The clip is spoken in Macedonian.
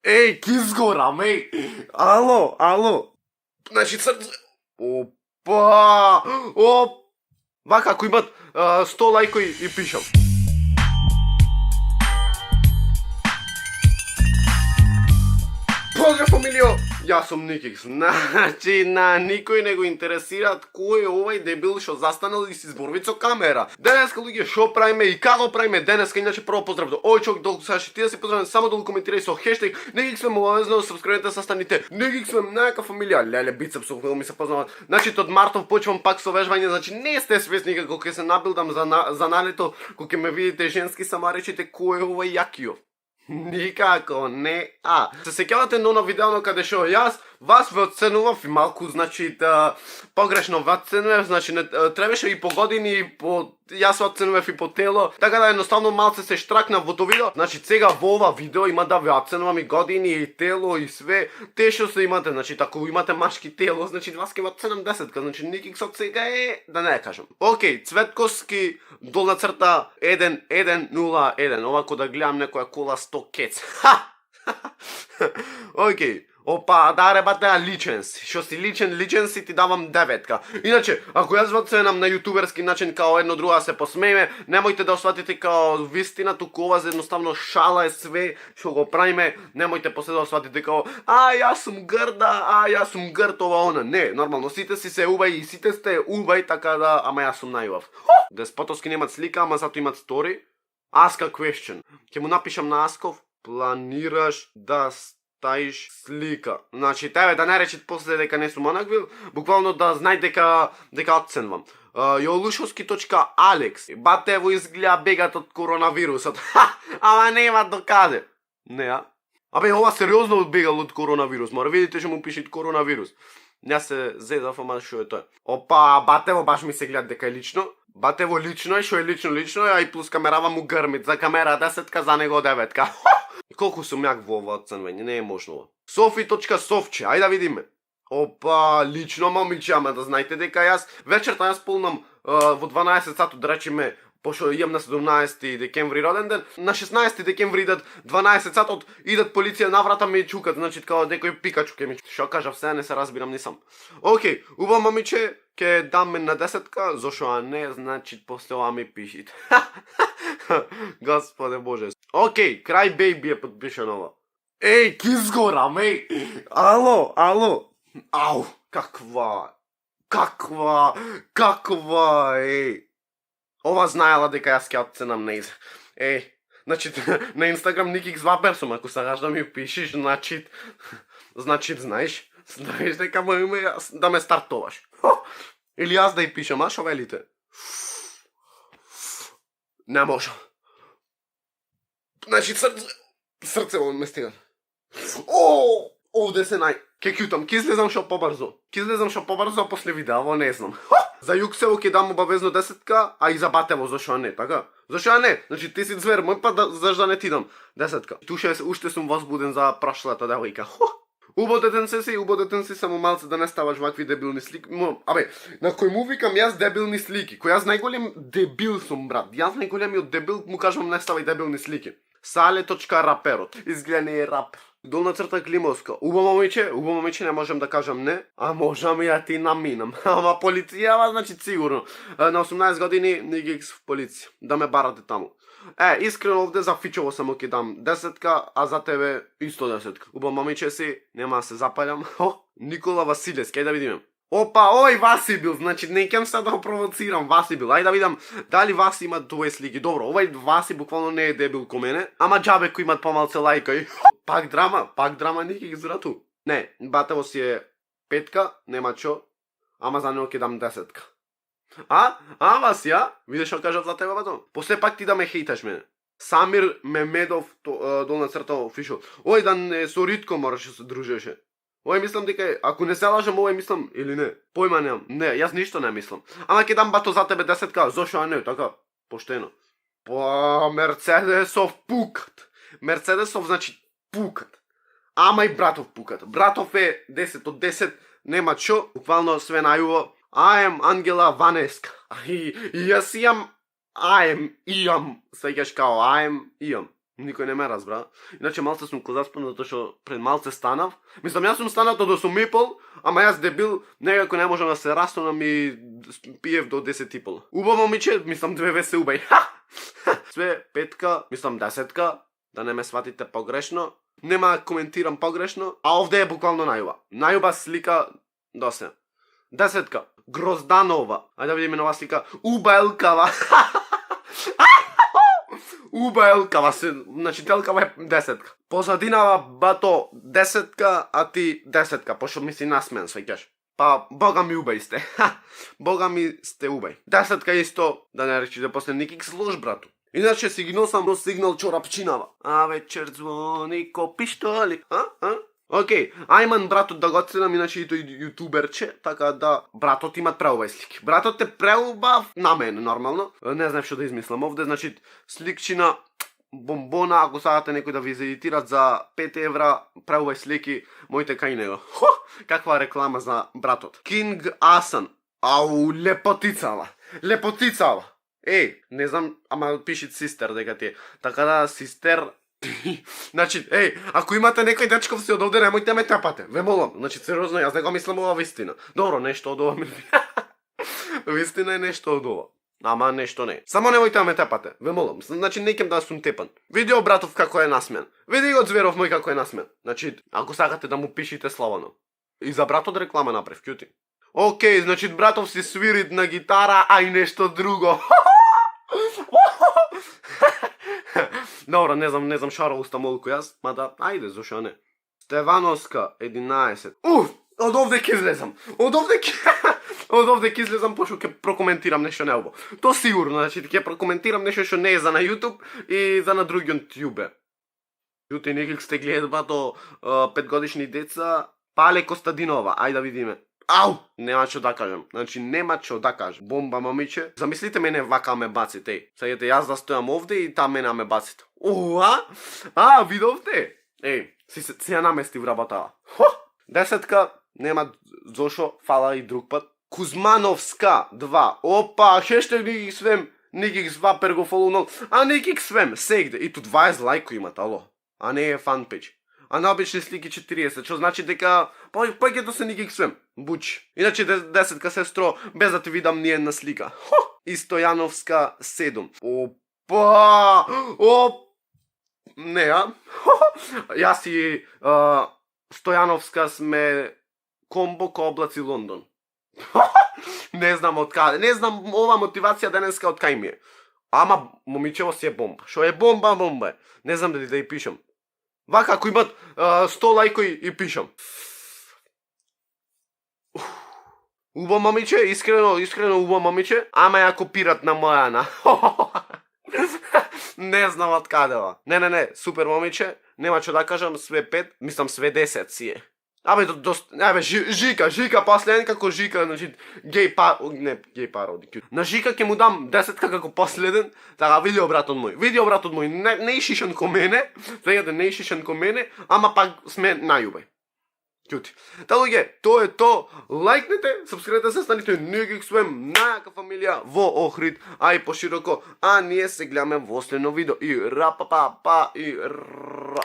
Ej, kizgoram, ej! Alo, alo! Значи срце... Опа! Оп! Вака, ако имат 100 лайкови и пишам. Поздрав, фамилио! Јас сум Никикс. Значи, на никој не го интересираат кој е овај дебил што застанал и си зборви со камера. Денеска, луѓе, шо правиме и како правиме денеска, иначе прво поздрав до овој човек, долго саш ти да си поздравен, само долу коментирај со хештег Никикс вем обавезно, сабскрибнете се станите. Никикс вем најака фамилија, леле бицепсов, ми се познават. Значи, од мартов почвам пак со вежбање, значи не сте свесни како ќе се набилдам за налето, кога ќе ме видите женски, сама речите кој е овај Јакиов. Никако не. Се сеќавате на видео каде шо јас вас ве оценував и малку, значи, погрешно ве оценував, значи, не требаше и по години и по... Јас оценував и по тело, така да едноставно малце се штракнав во тоа видео. Значи, сега во ова видео има да ве оценувам и години и тело и све. Те што се имате, значи, ако имате машки тело, значи, вас ке ве оценам 10, значи, Никикс од сега е, да не кажам. Океј, Цветковски, долна црта, 1101. Овако да гледам некоја кола 100 кец. Океј. Опа, да ребате, личен си. Што си личен си, ти давам 9. Иначе, ако јас ве оценам на јутуберски начин као едно друга се посмееме, немојте да осватите као вистина, туку ова за едноставно шала е све што го правиме, немојте после да осватите као јас сум грда, јас сум грд, ова она. Не, нормално, сите си се убави и сите сте убави, така да, ама јас сум најубав. Деспотовски немат слика, ама зато имат стори. Ask a question. Ќе му напишам на Асков, планираш да таиш слика. Значи, тебе да не речет после дека не сум онаквил, буквално да знај дека оценвам. Јолушовски.алекс. Бате во изгледа бегат од коронавирусот. Ама нема докаде. Не, Абе, ова сериозно бегал од коронавирус. Мора видите што му пишет коронавирус. Јас се зедав, ама шо е тоа? Опа, Батево баш ми се гледа дека е лично. Батево лично е, што е лично, а и плюс камерава му грмит. За камера 10, за него 9. Колку сум јак во ова оценвање, не е можно. Софи.совче, ајде да видиме. Опа, лично момиче, ама да знаете дека јас вечерта јас полнам во 12 сатот, да речеме, пошто имам на 17 декември роден ден, на 16 декември идат 12 сатот, идат полиција на врата ми чукат, значи као некој пикачу ке ми. Шо кажав, се не се разбирам нисам. Океј, убаво момиче, ке даме на 10, зашо не, значи после ова ми пишите. Господе Боже. Океј, крај бейби е подпишано ова. Ей, кизгорам, ей! Ало! Ау, каква, ей! Ова знаела дека јас ќе оценам нејзе. Ей, значи, на Инстаграм Никикс Вапер сум, ако сакаш да ми пишеш, значи, знаеш дека ме име да ме стартуваш. Или јас да ја пишам, шо велите? Не можам. Значи, срце ме стига. Овде се ке кјутам, ке излезам шо побрзо, а после видео, не знам. За Јуксево ќе дам обавезно 10, а и за Батево, зашо не, така? Зашо не? Значи ти си звер, мој пат зашто да не ти дам 10. Туше уште сум возбуден за прошлата девојка. Убодетен си, само малце да не ставаш вакви дебилни слики. Абе, на кој му викам јас дебилни слики? Кој јас најголем дебил сум, брат. Јас најголемиот дебил му кажам не ставај дебилни слики. Sale.raperot. Изгледа не е рап. Долна црта Климовска. Убаво момиче, не можам да кажам не, а можам ја ти наминам. Ама полиција, значи сигурно. На 18 години Никикс в полиција. Да ме барате таму. Искрено овде за Фичово само ќе дам 10, а за тебе исто 10. Убаво момиче си, нема да се запалям. Никола Василевски, ајде да видиме. Опа, ој Васи бил, значи не ќам се да провоцирам, Васи бил. Ајде да видам дали Васи има двоje слики. Добро, овај Васи буквално не е дебил ко мене, ама џабе кој имат помалце лајка. Пак драма Никикс зрату. Не, Батево си е 5, нема чо, ама за него ќе дам 10. Васи, видиш што кажав за тебе, бато? После пак ти да ме хейташ мене. Самир Мемедов, долна црта офишал. Ој да не со Ритко мораше се дружеше. Ој мислам дека, ако не се лажам, ој мислам или не? Појма немам. Не, јас ништо не мислам. Ама ќе дам бато за тебе 10, зашо не, така, поштено. Мерцедесов пукат. Мерцедесов значи пукат. Ама и братов пукат. Братов е 10 од 10, нема чо, буквално све најуво. I am Ангела Ванеска. И јас имам, I am, имам, сеќаш као I am, имам. Никој не ме разбра. Иначе малце сум козаспан затоа што пред малце станав. Мислам, јас сум станав до 8:30, ама јас дебил некако не можам да се растонам и пиев до 10:30. Убаво момиче, мислам 2 се убај. Све петка, мислам 10-ка, да не ме сватите погрешно. Нема да коментирам погрешно, а овде е буквално најуба. Најуба слика до се. 10-ка, Грозданова. Ајде да видиме нова слика. Убаелкава. Убаелкава се, значи телкава е 10-ка. Позадинава бато 10-ка, а ти 10-ка, пошто ми си насмен, сваќаш. Па, бога ми убај сте. Бога ми сте убај. 10-ка исто, да не речите после никак служ, брато. Иначе сигнал сам до сигнал чорапчинава. А вечер звони ко пиштоли. Океј, Ајман братот да го ценам, иначе и тој јутуберче, така да братот има преубави слики. Братот е преубав на мене, нормално. Не знам што да измислам овде, значи сликчина бомбона, ако сакате некој да ви изедитират за 5 евра, преубави слики, моите кај него. Каква реклама за братот. Кинг Асан. Ау, лепотицава. Лепотицава. Не знам, ама пишит систер дека ти е. Така да, систер... Значи, ако имате некој дечков си од овде, немојте ме тепате. Ве молам. Значи, сериозно, јас не го мислам ова вистина. Добро, нешто од ова ми... Вистина е нешто од ова. Ама нешто не. Само немојте ме тепате. Ве молам. Значи, некем да сум тепан. Види братов како е насмен. Види го зверов мој како е насмен. Значи, ако сакате да му пишите славано. И за братот реклама направив, кјути. Океј, значи, братов си свири на гитара, а и нешто друго. Добро, не знам шарал уста молку јас, мада, ајде, зошо не. Стевановска, 11. Од овде ќе излезам. Од овде ќе излезам, пошто ќе прокоментирам нешто неубаво. То сигурно, значи ќе прокоментирам нешто што не е за на YouTube и за на други YouTube. Јуте, некак сте гледат бато 5-годишни деца, Пале Костадинова, ајде да видиме. Ау! Нема што да кажам. Значи, нема што да кажам. Бомба, момиче. Замислите мене вака ме баците. Саѓате, јас да стојам овде и там мене ме баците. Видовте? Си ја намести вработава. 10-ка, нема зошо, фала и друг пат. Кузмановска, 2. Опа, хештег никик свем, никик зва пергофолунол. А никик свем, сегде. И ту 20 лајко имат, ало. А не е фанпејдж. А на обични слики 40, што значи дека повеќето се никик свем. Буч. Иначе 10-ка сестро, без да ти видам ни една слика. И Стојановска 7. Опа! Не, Јас и Стојановска сме комбо ко облаци Лондон. Не знам од каде. Не знам ова мотивација денеска од кај ми е. Ама момичево си е бомба. Шо е бомба е. Не знам дали да ја пишам. Вака, ако имат 100 лајкови и пишам. Убаво момиче, искрено убаво момиче, ама ја копират на мојана. Не знам од каде ова. Не, супер момиче, нема што да кажам, све 5, мислам све 10 си е. Жика, последен како Жика, значи, геј пароди. На Жика ќе му дам 10-ка како последен, така види братот мој, не ишишен ко мене, не ишишен ко мене, ама пак сме најубај. Ќути. Та луѓе, тоа е то. Лајкнете, сабскрибете се, станите некак свем најака фамилија во Охрид, а и пошироко, а ние се гледаме во следно видео. И ра па па па и ра.